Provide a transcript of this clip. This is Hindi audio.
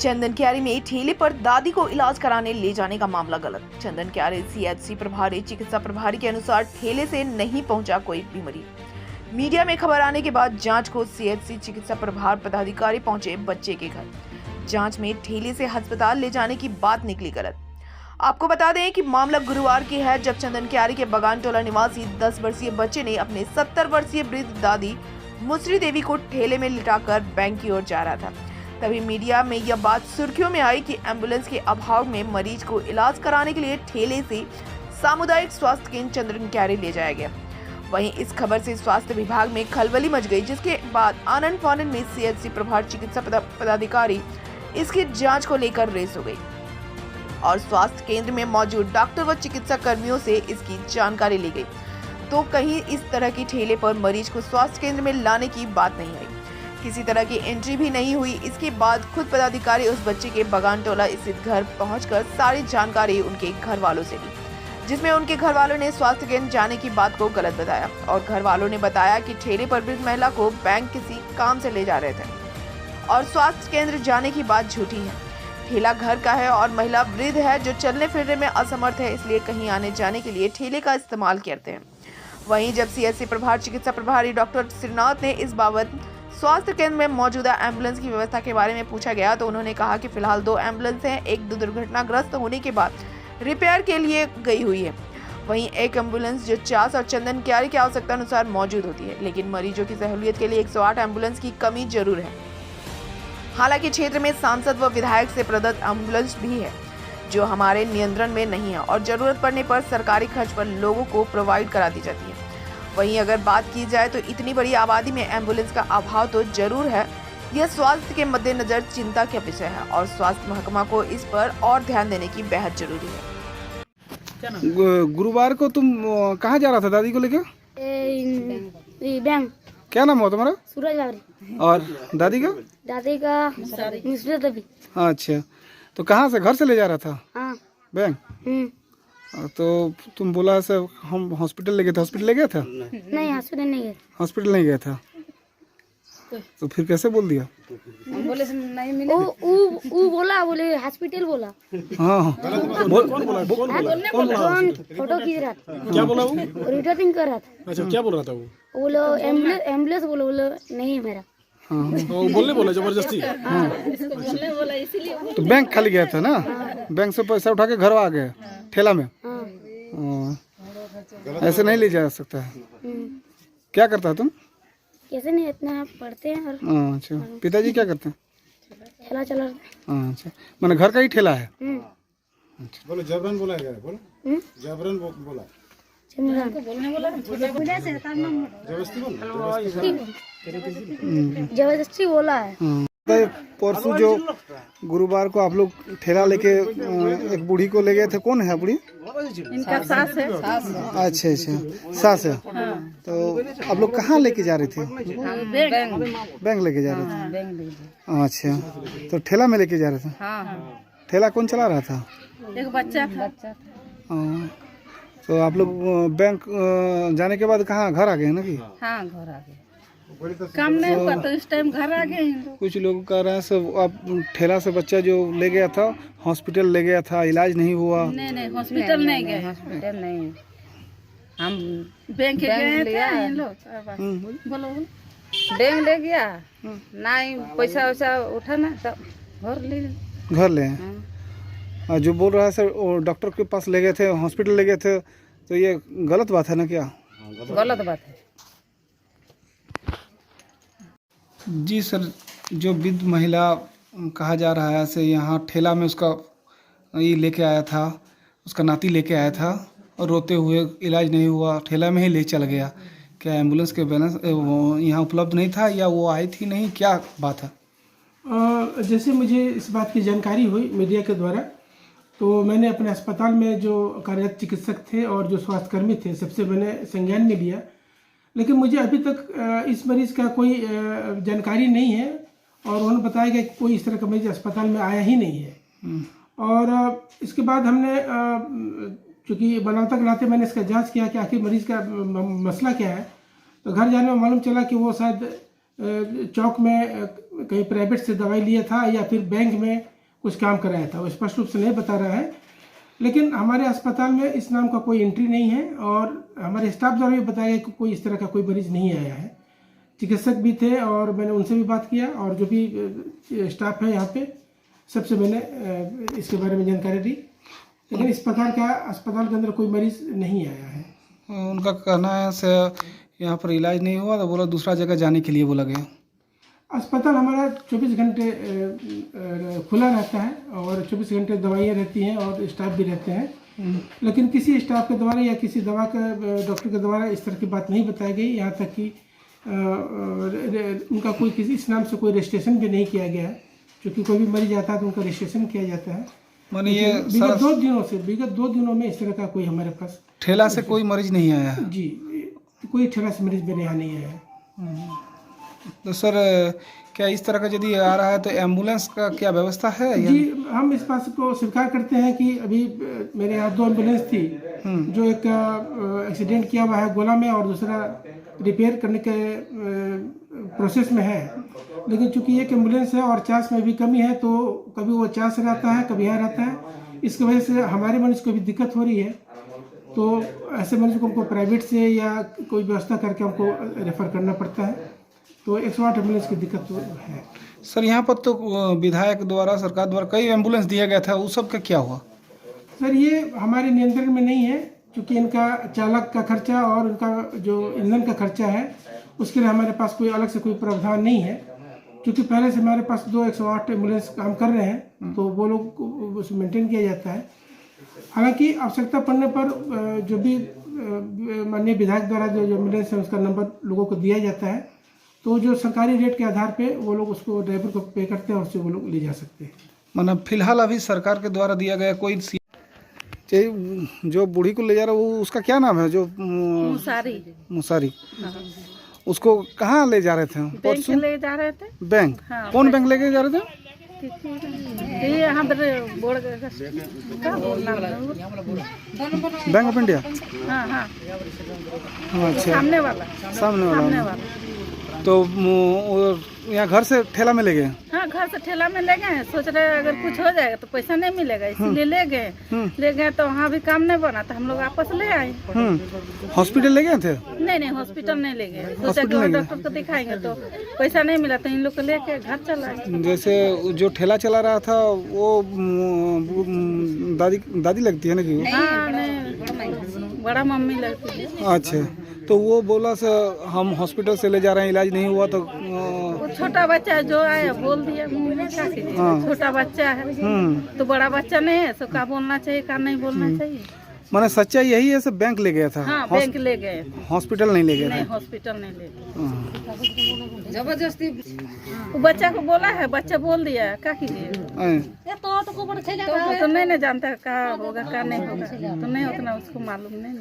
चंदन क्यारी में ठेले पर दादी को इलाज कराने ले जाने का मामला गलत। चंदन क्यारी सीएचसी प्रभारी चिकित्सा प्रभारी के अनुसार ठेले से नहीं पहुंचा कोई भी मरीज। मीडिया में खबर आने के बाद जांच को सीएचसी चिकित्सा प्रभार पदाधिकारी पहुंचे बच्चे के घर। जांच में ठेले से अस्पताल ले जाने की बात निकली गलत। आपको बता दें कि मामला गुरुवार की है, जब चंदन क्यारी के बगान टोला निवासी 10 वर्षीय बच्चे ने अपने 70 वर्षीय वृद्ध दादी मुसरी देवी को ठेले में लिटाकर बैंक की ओर जा रहा था। तभी मीडिया में यह बात सुर्खियों में आई कि एम्बुलेंस के अभाव में मरीज को इलाज कराने के लिए ठेले से सामुदायिक स्वास्थ्य केंद्र चंदन क्यारी ले जाया गया। वहीं इस खबर से स्वास्थ्य विभाग में खलबली मच गई, जिसके बाद आनन फानन में सीएचसी प्रभार चिकित्सा पदाधिकारी इसकी जांच को लेकर रेस हो गई और स्वास्थ्य केंद्र में मौजूद डॉक्टर व चिकित्सा कर्मियों से इसकी जानकारी ली गई। तो कहीं इस तरह की ठेले पर मरीज को स्वास्थ्य केंद्र में लाने की बात नहीं आई, किसी तरह की एंट्री भी नहीं हुई। इसके बाद खुद पदाधिकारी उस बच्चे के बगान टोला स्थित घर पहुंचकर सारी जानकारी उनके घर वालों से ली, जिसमें उनके घर वालों ने स्वास्थ्य केंद्र जाने की बात को गलत बताया और घर वालों ने बताया कि ठेले पर वृद्ध महिला को बैंक किसी काम से ले जा रहे थे और स्वास्थ्य केंद्र जाने की बात झूठी है। ठेला घर का है और महिला वृद्ध है जो चलने फिरने में असमर्थ है, इसलिए कहीं आने जाने के लिए ठेले का इस्तेमाल करते हैं। वहीं जब सीएचसी प्रभार चिकित्सा प्रभारी डॉक्टर श्रीनाथ ने इस बाबत स्वास्थ्य केंद्र में मौजूदा एम्बुलेंस की व्यवस्था के बारे में पूछा गया तो उन्होंने कहा कि फिलहाल 2 एम्बुलेंस हैं, एक दुर्घटनाग्रस्त होने के बाद रिपेयर के लिए गई हुई है। वहीं एक एम्बुलेंस जो चास और चंदन क्यारी की आवश्यकता अनुसार मौजूद होती है, लेकिन मरीजों की सहूलियत के लिए 108 एम्बुलेंस की कमी जरूर है। हालांकि क्षेत्र में सांसद व विधायक से प्रदत्त एम्बुलेंस भी है जो हमारे नियंत्रण में नहीं है और जरूरत पड़ने पर सरकारी खर्च पर लोगों को प्रोवाइड करा दी जाती है। वहीं अगर बात की जाए तो इतनी बड़ी आबादी में एम्बुलेंस का अभाव तो जरूर है। यह स्वास्थ्य के मद्देनजर चिंता का विषय है और स्वास्थ्य महकमा को इस पर और ध्यान देने की बेहद जरूरी है। गुरुवार को तुम कहाँ जा रहा था दादी को लेकर? बैंक। क्या नाम हुआ तुम्हारा? सूरज लावरी। और दादी का? दादी का मुसरी देवी। अच्छा, तो कहाँ से, घर से ले जा रहा था? हाँ। बैंक। तो तुम बोला सर हम हॉस्पिटल ले गए थे, हॉस्पिटल ले गया था? नहीं, हॉस्पिटल नहीं गए। हॉस्पिटल नहीं गया था, तो फिर कैसे बोल दिया? बोले नहीं मिले। वो बोला, बोले हॉस्पिटल बोला। हाँ, फोटो खींच रहा था। क्या बोला वो? रिटर्निंग कर रहा था। अच्छा, क्या बोल रहा था वो? बोलो एम्बुलेंस बोलो, नहीं मेरा। हाँ, तो बोलने बोला जबरदस्ती? बोला इसीलिए। तो बैंक खाली गया था ना? बैंक से पैसा उठा के घर आ गए ठेला में? ऐसे नहीं ले जा सकता है। क्या करता है तुम? कैसे नहीं, इतना पढ़ते हैं और। अच्छा, पिताजी क्या करते हैं? ठेला चला। अच्छा, मैंने घर का ही ठेला है। बोलो जबरन बोला है, बोलो जबरन बोला, जबरदस्ती बोला है। परसों जो गुरुवार को आप लोग ठेला लेके एक बूढ़ी को ले गए थे, कौन है बूढ़ी? इनका सास है। अच्छा अच्छा, सास है। तो आप लोग कहाँ लेके जा रहे थे? बैंक लेके जा रहे थे। अच्छा, तो ठेला में लेके जा रहे थे? ठेला कौन चला रहा था? एक बच्चा था। तो आप लोग बैंक जाने के बाद कहाँ घर आ गए ना? कि हाँ, घर आ गए, काम नहीं हुआ तो इस टाइम घर आ गए। कुछ लोग कह रहे हैं सब आप ठेला से बच्चा जो ले गया था हॉस्पिटल ले गया था, इलाज नहीं हुआ। नहीं, हॉस्पिटल नहीं गए। हॉस्पिटल नहीं, हम बैंक गए थे इन लोग। बोलो। बैंक ले गया, नहीं पैसा वैसा उठा ना, तब घर ले और जो बोल रहा है सर डॉक्टर के पास ले गए थे, हॉस्पिटल ले गए थे, तो ये गलत बात है ना? क्या गलत बात है? जी सर, जो वृद्ध महिला कहा जा रहा है से यहाँ ठेला में उसका ये लेके आया था, उसका नाती लेके आया था और रोते हुए इलाज नहीं हुआ, ठेला में ही ले चल गया। क्या एम्बुलेंस के बैलेंस यहाँ उपलब्ध नहीं था या वो आई थी नहीं, क्या बात है? जैसे मुझे इस बात की जानकारी हुई मीडिया के द्वारा, तो मैंने अपने अस्पताल में जो कार्यरत चिकित्सक थे और जो स्वास्थ्यकर्मी थे सबसे मैंने संज्ञान में लिया, लेकिन मुझे अभी तक इस मरीज का कोई जानकारी नहीं है और उन्होंने बताया कि कोई इस तरह का मरीज अस्पताल में आया ही नहीं है। और इसके बाद हमने चूँकि बनावता के नाते मैंने इसका जांच किया कि आखिर मरीज का मसला क्या है, तो घर जाने में मालूम चला कि वो शायद चौक में कहीं प्राइवेट से दवाई लिया था या फिर बैंक में कुछ काम कराया था। वो स्पष्ट रूप से नहीं बता रहा है, लेकिन हमारे अस्पताल में इस नाम का कोई एंट्री नहीं है और हमारे स्टाफ द्वारा भी बताया गया कि कोई इस तरह का कोई मरीज नहीं आया है। चिकित्सक भी थे और मैंने उनसे भी बात किया और जो भी स्टाफ है यहाँ पे सबसे मैंने इसके बारे में जानकारी दी, लेकिन इस प्रकार का अस्पताल के अंदर कोई मरीज नहीं आया है। उनका कहना है से यहाँ पर इलाज नहीं हुआ तो बोला दूसरा जगह जाने के लिए बोला गया। अस्पताल हमारा 24 घंटे खुला रहता है और 24 घंटे दवाइयाँ रहती हैं और स्टाफ भी रहते हैं, लेकिन किसी स्टाफ के द्वारा या किसी दवा के डॉक्टर के द्वारा इस तरह की बात नहीं बताई गई। यहाँ तक कि उनका कोई किसी इस नाम से कोई रजिस्ट्रेशन भी नहीं किया गया है, क्योंकि कोई भी मरीज आता है तो उनका रजिस्ट्रेशन किया जाता है। माने ये विगत 2 दिनों में इस तरह का कोई हमारे पास ठेला से कोई मरीज नहीं आया है। जी, कोई ठेला से मरीज मेरे यहाँ नहीं आया है। तो सर क्या इस तरह का यदि आ रहा है तो एम्बुलेंस का क्या व्यवस्था है? जी, हम इस बात को स्वीकार करते हैं कि अभी मेरे यहाँ 2 एम्बुलेंस थी, जो एक एक्सीडेंट किया हुआ है गोला में और दूसरा रिपेयर करने के प्रोसेस में है, लेकिन चूंकि एक एम्बुलेंस है और चार्ज में भी कमी है तो कभी वो चार्ज से रहता है कभी यहाँ रहता है, इसकी वजह से हमारे मरीज को भी दिक्कत हो रही है। तो ऐसे मरीज को हमको प्राइवेट से या कोई व्यवस्था करके हमको रेफर करना पड़ता है, तो 108 एम्बुलेंस की दिक्कत तो है। सर यहाँ पर तो विधायक द्वारा सरकार द्वारा कई एम्बुलेंस दिया गया था, उस सब का क्या हुआ? सर ये हमारे नियंत्रण में नहीं है, क्योंकि इनका चालक का खर्चा और उनका जो ईंधन का खर्चा है उसके लिए हमारे पास कोई अलग से कोई प्रावधान नहीं है, क्योंकि पहले से हमारे पास 2 108 एम्बुलेंस काम कर रहे हैं तो वो लोग उसे मेंटेन किया जाता है। हालांकि आवश्यकता पड़ने पर जो भी माननीय विधायक द्वारा जो एम्बुलेंस है उसका नंबर लोगों को दिया जाता है, तो जो सरकारी रेट के आधार पे वो लोग उसको ड्राइवर को पे करते हैं और उससे वो लोग ले जा सकते हैं। मतलब फिलहाल अभी सरकार के द्वारा दिया गया कोई जो बूढ़ी को ले जा रहा है वो उसका क्या नाम है? जो मुसारी उसको कहाँ ले जा रहे थे? बैंक ले जा रहे थे। बैंक? हाँ, कौन बैंक लेके जा रहे थे? ये यहाँ पर बोर्ड बैंक ऑफ इंडिया। हाँ हाँ, अच्छा, सामने वाला। तो यहाँ घर से ठेला में ले गए? हाँ, घर से ठेला में ले गए। सोच रहे अगर कुछ हो जाएगा तो पैसा नहीं मिलेगा, इसीलिए ले गए तो वहाँ भी काम नहीं बना तो हम लोग वापस ले आए। हॉस्पिटल ले गए थे? नहीं, हॉस्पिटल नहीं ले गए। सोचा कि डॉक्टर को दिखाएंगे तो पैसा नहीं मिला तो इन लोग को लेके घर चला आए। जैसे जो ठेला चला रहा था वो दादी लगती है ना कि? हाँ, नहीं, बड़ा मम्मी लगती है। अच्छा, तो वो बोला से हम हॉस्पिटल से ले जा रहे हैं, इलाज नहीं हुआ तो वो छोटा बच्चा जो आया बोल दिया मुँह में, क्या कीजिए। छोटा बच्चा है तो बड़ा बच्चा नहीं है, तो क्या बोलना चाहिए क्या नहीं बोलना चाहिए। माने सच्चाई यही है, सब बैंक ले गया था? हाँ, बैंक ले गए, हॉस्पिटल नहीं ले गए? नहीं, हॉस्पिटल नहीं ले गए, जबरदस्ती। वो बच्चा को बोला है, बच्चा बोल दिया, क्या कीजिए। तो नहीं जानता क्या होगा क्या नहीं होगा, तो नहीं उतना उसको मालूम नहीं।